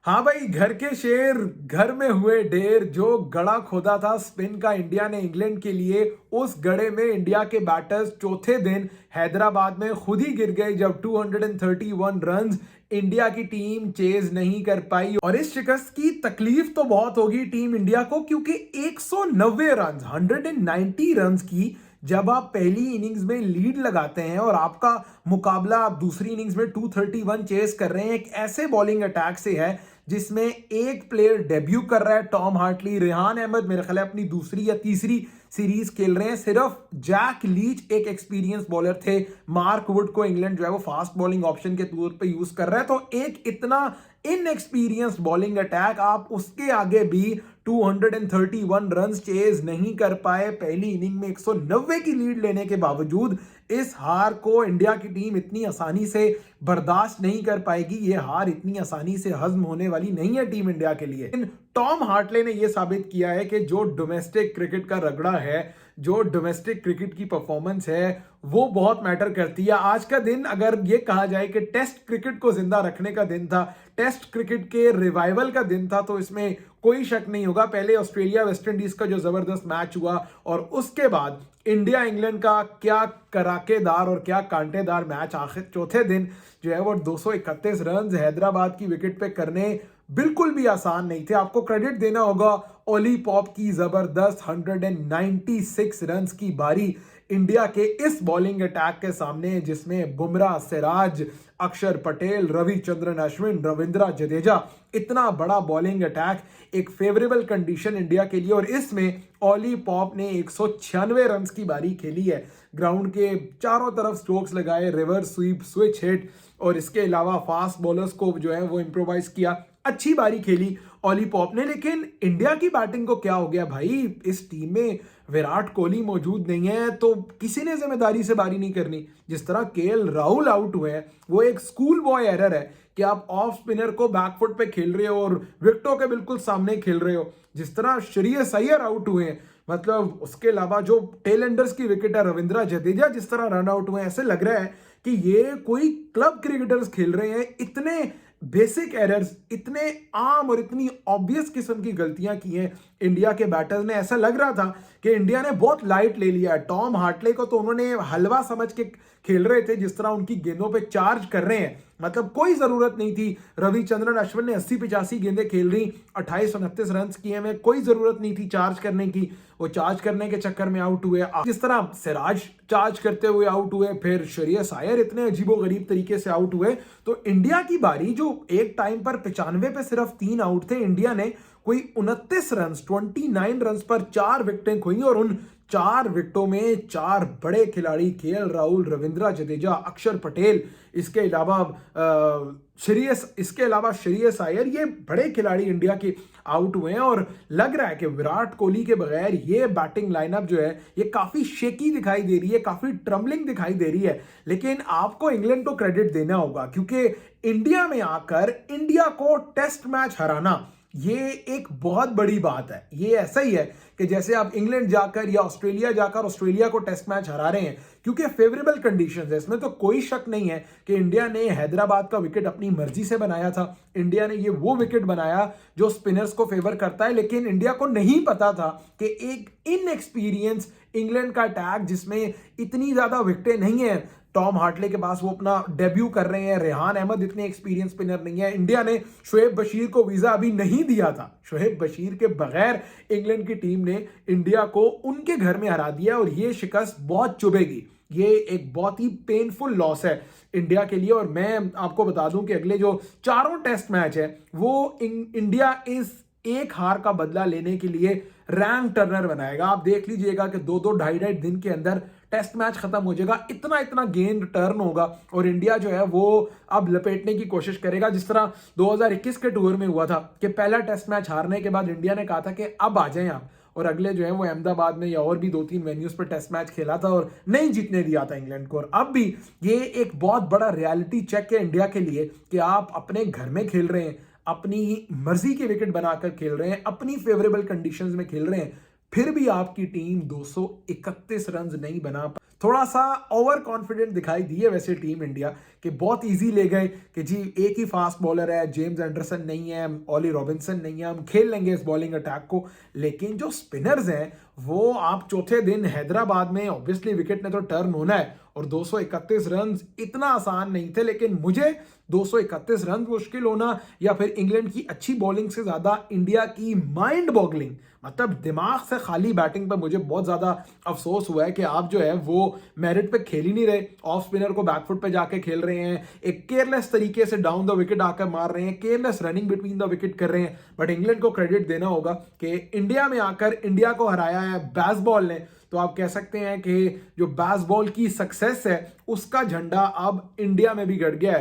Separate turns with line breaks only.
हाँ भाई, घर के शेर घर में हुए ढेर। जो गड़ा खोदा था स्पिन का इंडिया ने इंग्लैंड के लिए, उस गड़े में इंडिया के बैटर्स चौथे दिन हैदराबाद में खुद ही गिर गए जब 231 रन्स इंडिया की टीम चेज नहीं कर पाई। और इस शिकस्त की तकलीफ तो बहुत होगी टीम इंडिया को, क्योंकि 190 रन 190 रन की जब आप पहली इनिंग्स में लीड लगाते हैं और आपका मुकाबला आप दूसरी इनिंग्स में 231 चेस कर रहे हैं, एक ऐसे बॉलिंग अटैक से है जिसमें एक प्लेयर डेब्यू कर रहा है, टॉम हार्टली। रेहान अहमद मेरे ख्याल अपनी दूसरी या तीसरी सीरीज खेल रहे हैं। सिर्फ जैक लीच एक एक्सपीरियंस बॉलर थे। मार्क वुड को इंग्लैंड जो है वो फास्ट बॉलिंग ऑप्शन के तौर पे यूज कर रहा है। तो एक इतना इनएक्सपीरियंस बॉलिंग अटैक, आप उसके आगे भी 231 रन चेज नहीं कर पाए। पहली इनिंग में 190 की लीड लेने के बावजूद इस हार को इंडिया की टीम इतनी आसानी से बर्दाश्त नहीं कर पाएगी। यह हार इतनी आसानी से हजम होने वाली नहीं है टीम इंडिया के लिए। टॉम हार्टले ने यह साबित किया है कि जो डोमेस्टिक क्रिकेट का रगड़ा है, जो डोमेस्टिक क्रिकेट की परफॉर्मेंस है, वो बहुत मैटर करती है। आज का दिन अगर ये कहा जाए कि टेस्ट क्रिकेट को जिंदा रखने का दिन था, टेस्ट क्रिकेट के रिवाइवल का दिन था, तो इसमें कोई शक नहीं होगा। पहले ऑस्ट्रेलिया वेस्ट इंडीज का जो जबरदस्त मैच हुआ और उसके बाद इंडिया इंग्लैंड का क्या कराकेदार और क्या कांटेदार मैच आखिर चौथे दिन जो है वो 231 रन हैदराबाद की विकेट पे करने बिल्कुल भी आसान नहीं थे। आपको क्रेडिट देना होगा ओली पॉप की जबरदस्त 196 रन की बारी इंडिया के इस बॉलिंग अटैक के सामने, जिसमें बुमराह, सिराज, अक्षर पटेल, रविचंद्रन अश्विन, रविंद्र जडेजा, इतना बड़ा बॉलिंग अटैक, एक फेवरेबल कंडीशन इंडिया के लिए। और इसमें ओली पॉप ने 196 रन की बारी खेली है। ग्राउंड के चारों तरफ स्ट्रोक्स लगाए, रिवर्स स्वीप, स्विच हिट, और इसके अलावा फास्ट बॉलर्स को जो है वो इंप्रोवाइज किया। अच्छी बारी खेली ओली पॉप ने। लेकिन इंडिया की बैटिंग को क्या हो गया भाई? इस टीम में विराट कोहली मौजूद नहीं है तो किसी ने जिम्मेदारी से बारी नहीं करनी। जिस तरह केएल राहुल आउट हुए हैं, वो एक स्कूल बॉय एरर है कि आप ऑफ स्पिनर को बैकफुट पे खेल रहे हो और विकेटों के बिल्कुल सामने खेल रहे हो। जिस तरह श्रेयस अय्यर आउट हुए हैं, मतलब उसके अलावा जो टेल एंडर्स की विकेट है, रविंद्र जडेजा जिस तरह रन आउट हुए हैं, ऐसे लग रहा है कि ये कोई क्लब क्रिकेटर्स खेल रहे हैं। इतने बेसिक एरर्स, इतने आम और इतनी ऑब्वियस किस्म की गलतियां की हैं इंडिया के बैटर्स ने। ऐसा लग रहा था कि इंडिया ने बहुत लाइट ले लिया है। टॉम हार्टले को तो उन्होंने हलवा समझ के खेल रहे थे, जिस तरह उनकी गेंदों पे चार्ज कर रहे हैं, मतलब कोई जरूरत नहीं थी। रविचंद्रन अश्विन ने 80-85 गेंदें खेल रही, 28-29 रन किए में, कोई जरूरत नहीं थी चार्ज करने की। वो चार्ज करने के चक्कर में आउट हुए। जिस तरह सिराज चार्ज करते हुए आउट हुए, फिर श्रेयस अय्यर इतने अजीबोगरीब तरीके से आउट हुए। तो इंडिया की बारी, जो एक टाइम पर 95 पे सिर्फ 3 आउट थे, इंडिया ने कोई 29 रन 29 रन पर 4 विकेटें खोई। और उन 4 विकेटों में 4 बड़े खिलाड़ी, केएल राहुल, रविंद्र जडेजा, अक्षर पटेल, इसके अलावा श्रेयस अय्यर, ये बड़े खिलाड़ी इंडिया के आउट हुए हैं। और लग रहा है कि विराट कोहली के बगैर ये बैटिंग लाइनअप जो है ये काफी शेकी दिखाई दे रही है, काफी ट्रम्बलिंग दिखाई दे रही है। लेकिन आपको इंग्लैंड को क्रेडिट देना होगा, क्योंकि इंडिया में आकर इंडिया को टेस्ट मैच हराना ये एक बहुत बड़ी बात है। ये ऐसा ही है कि जैसे आप इंग्लैंड जाकर या ऑस्ट्रेलिया जाकर ऑस्ट्रेलिया को टेस्ट मैच हरा रहे हैं, क्योंकि फेवरेबल कंडीशंस है। इसमें तो कोई शक नहीं है कि इंडिया ने हैदराबाद का विकेट अपनी मर्जी से बनाया था। इंडिया ने ये वो विकेट बनाया जो स्पिनर्स को फेवर करता है। लेकिन इंडिया को नहीं पता था कि एक इनएक्सपीरियंस इंग्लैंड का अटैक, जिसमें इतनी ज्यादा विकेटें नहीं है, टॉम हार्टले के पास वो अपना डेब्यू कर रहे हैं, रेहान अहमद इतने एक्सपीरियंस स्पिनर नहीं है। इंडिया ने शोएब बशीर को वीजा अभी नहीं दिया था। शोएब बशीर के बगैर इंग्लैंड की टीम ने इंडिया को उनके घर में हरा दिया, और ये शिकस्त बहुत चुभेगी। ये एक बहुत ही पेनफुल लॉस है इंडिया के लिए। और मैं आपको बता दूं कि अगले जो चारों टेस्ट मैच है वो इंडिया इस एक हार का बदला लेने के लिए रैंक टर्नर बनाएगा। आप देख लीजिएगा कि 2-2 ढाई-ढाई दिन के अंदर टेस्ट मैच खत्म हो जाएगा। इतना इतना गेंद टर्न होगा और इंडिया जो है वो अब लपेटने की कोशिश करेगा, जिस तरह 2021 के टूर में हुआ था कि पहला टेस्ट मैच हारने के बाद इंडिया ने कहा था कि अब आ जाएं आप, और अगले जो है वो अहमदाबाद में या और भी 2-3 वेन्यूज पर टेस्ट मैच खेला था और नहीं जीतने दिया था इंग्लैंड को। और अब भी ये एक बहुत बड़ा रियलिटी चेक है इंडिया के लिए कि आप अपने घर में खेल रहे हैं, अपनी मर्जी के विकेट बनाकर खेल रहे हैं, अपनी फेवरेबल कंडीशंस में खेल रहे हैं, फिर भी आपकी टीम 231 रन नहीं बना पा, थोड़ा सा ओवर कॉन्फिडेंट दिखाई दी है वैसे टीम इंडिया कि बहुत इजी ले गए कि जी एक ही फास्ट बॉलर है, जेम्स एंडरसन नहीं है, ऑली रॉबिन्सन नहीं है, हम खेल लेंगे इस बॉलिंग अटैक को। लेकिन जो स्पिनर्स हैं वो आप चौथे दिन हैदराबाद में ऑब्वियसली विकेट ने तो टर्न होना है और 231 रन इतना आसान नहीं थे। लेकिन मुझे 231 रन मुश्किल होना या फिर इंग्लैंड की अच्छी बॉलिंग से ज्यादा इंडिया की माइंड बॉगलिंग, मतलब दिमाग से खाली बैटिंग पर मुझे बहुत ज्यादा अफसोस हुआ है कि आप जो है वो मेरिट पे खेल ही नहीं रहे। ऑफ स्पिनर को बैकफुट पे जाके खेल रहे हैं, एक केयरलेस तरीके से डाउन द विकेट आकर मार रहे हैं, careless running between the wicket कर रहे हैं। बट इंग्लैंड को क्रेडिट देना होगा कि इंडिया में आकर इंडिया को हराया है बेसबॉल ने। तो आप कह सकते हैं कि जो बेसबॉल की सक्सेस है उसका झंडा अब इंडिया में भी गड़ गया है।